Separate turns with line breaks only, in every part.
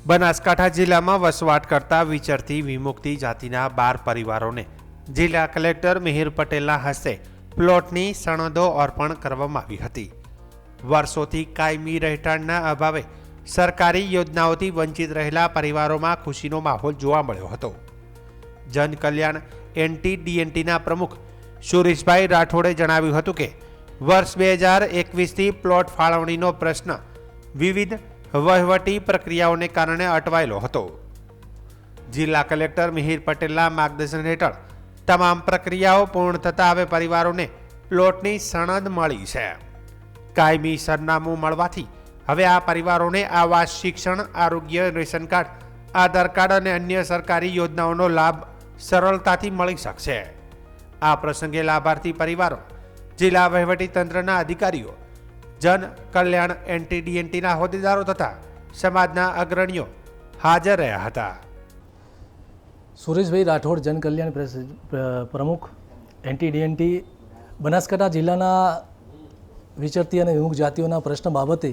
બનાસકાંઠા જિલ્લામાં વસવાટ કરતા વિચરતી વિમુક્તિ જાતિના 12 પરિવારોને જિલ્લા કલેક્ટર મિહિર પટેલના હસ્તે પ્લોટની સનદો અર્પણ કરવામાં આવી હતી। વર્ષોથી કાયમી રહેઠાણના અભાવે સરકારી યોજનાઓથી વંચિત રહેલા પરિવારોમાં ખુશીનો માહોલ જોવા મળ્યો હતો। જનકલ્યાણ NTDNTના પ્રમુખ સુરેશભાઈ રાઠોડે જણાવ્યું હતું કે વર્ષ 2021થી પ્લોટ ફાળવણીનો પ્રશ્ન વિવિધ વહીવટી પ્રક્રિયાઓને કારણે અટવાયેલો હતો। જિલ્લા કલેક્ટર મિહિર પટેલના માર્ગદર્શન હેઠળ તમામ પ્રક્રિયાઓ પૂર્ણ થતા હવે પરિવારોને પ્લોટની સનદ મળી છે। કાયમી સરનામું મળવાથી હવે આ પરિવારોને આવાસ, શિક્ષણ, આરોગ્ય, રેશન કાર્ડ, આધાર કાર્ડ અને અન્ય સરકારી યોજનાઓનો લાભ સરળતાથી મળી શકશે। આ પ્રસંગે લાભાર્થી પરિવારો, જિલ્લા વહીવટી તંત્રના અધિકારીઓ, જન કલ્યાણ NTDNTના હોદ્દેદારો તથા સમાજના અગ્રણીઓ હાજર રહ્યા હતા।
સુરેશભાઈ રાઠોડ, જન કલ્યાણ પ્રમુખ NTDNT, બનાસકાંઠા જિલ્લાના વિચરતી અને વિમુખ જાતિઓના પ્રશ્ન બાબતે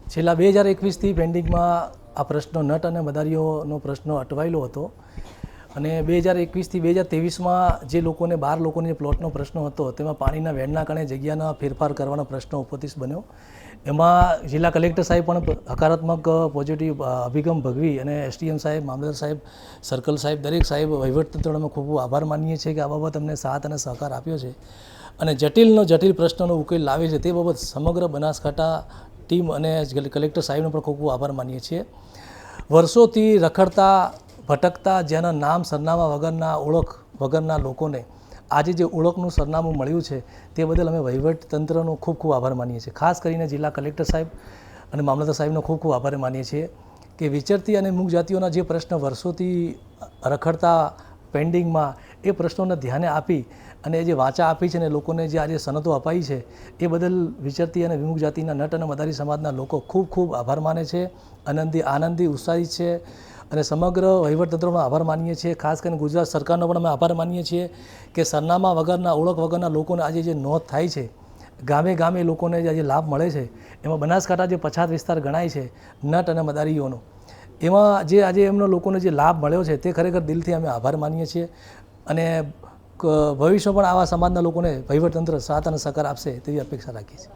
છેલ્લા 2021થી પેન્ડિંગમાં આ પ્રશ્ન નટ અને મદારીઓનો પ્રશ્ન અટવાયેલો હતો અને 2021થી 2023માં જે લોકોને 12 લોકોને પ્લોટનો પ્રશ્ન હતો તેમાં પાણીના વેણના કારણે જગ્યાના ફેરફાર કરવાનો પ્રશ્ન ઉપસ્થિત બન્યો। એમાં જિલ્લા કલેક્ટર સાહેબ પણ હકારાત્મક પોઝિટિવ અભિગમ ભગવી અને SDM સાહેબ, મામલતદાર સાહેબ, સર્કલ સાહેબ, દરેક સાહેબ વહીવટતંત્રનો અમે ખૂબ આભાર માનીએ છીએ કે આ બાબત અમને સાથ અને સહકાર આપ્યો છે અને જટિલ પ્રશ્નનો ઉકેલ લાવે છે તે બાબત સમગ્ર બનાસકાંઠા ટીમ અને કલેક્ટર સાહેબનો પણ ખૂબ આભાર માનીએ છીએ। વર્ષોથી રખડતા, ભટકતા, જેના નામ સરનામા વગરના, ઓળખ વગરના લોકોને આજે જે ઓળખનું સરનામું મળ્યું છે તે બદલ અમે વહીવટતંત્રનો ખૂબ આભાર માનીએ છીએ। ખાસ કરીને જિલ્લા કલેક્ટર સાહેબ અને મામલતદાર સાહેબનો ખૂબ આભાર માનીએ છીએ કે વિચરતી અને મુખ જાતિઓના જે પ્રશ્ન વર્ષોથી રખડતા પેન્ડિંગમાં એ પ્રશ્નોને ધ્યાને આપી અને જે વાચા આપી છે ને લોકોને જે આજે સનદો અપાઈ છે એ બદલ વિચરતી અને વિમુખ જાતિના નટ અને મદારી સમાજના લોકો ખૂબ આભાર માને છે, આનંદી, ઉત્સાહિત છે અને સમગ્ર વહીવટતંત્રનો આભાર માનીએ છીએ। ખાસ કરીને ગુજરાત સરકારનો પણ અમે આભાર માનીએ છીએ કે સરનામા વગરના, ઓળખ વગરના લોકોને આજે જે નોંધ થાય છે, ગામે લોકોને જે આજે લાભ મળે છે, એમાં બનાસકાંઠા જે પછાત વિસ્તાર ગણાય છે નટ અને મદારીઓનો, એમાં જે આજે એમનો લોકોને જે લાભ મળ્યો છે તે ખરેખર દિલથી અમે આભાર માનીએ છીએ અને ભવિષ્યમાં પણ આવા સમાજના લોકોને વહીવટતંત્ર સાથ અને સહકાર આપશે તેવી અપેક્ષા રાખીએ છીએ।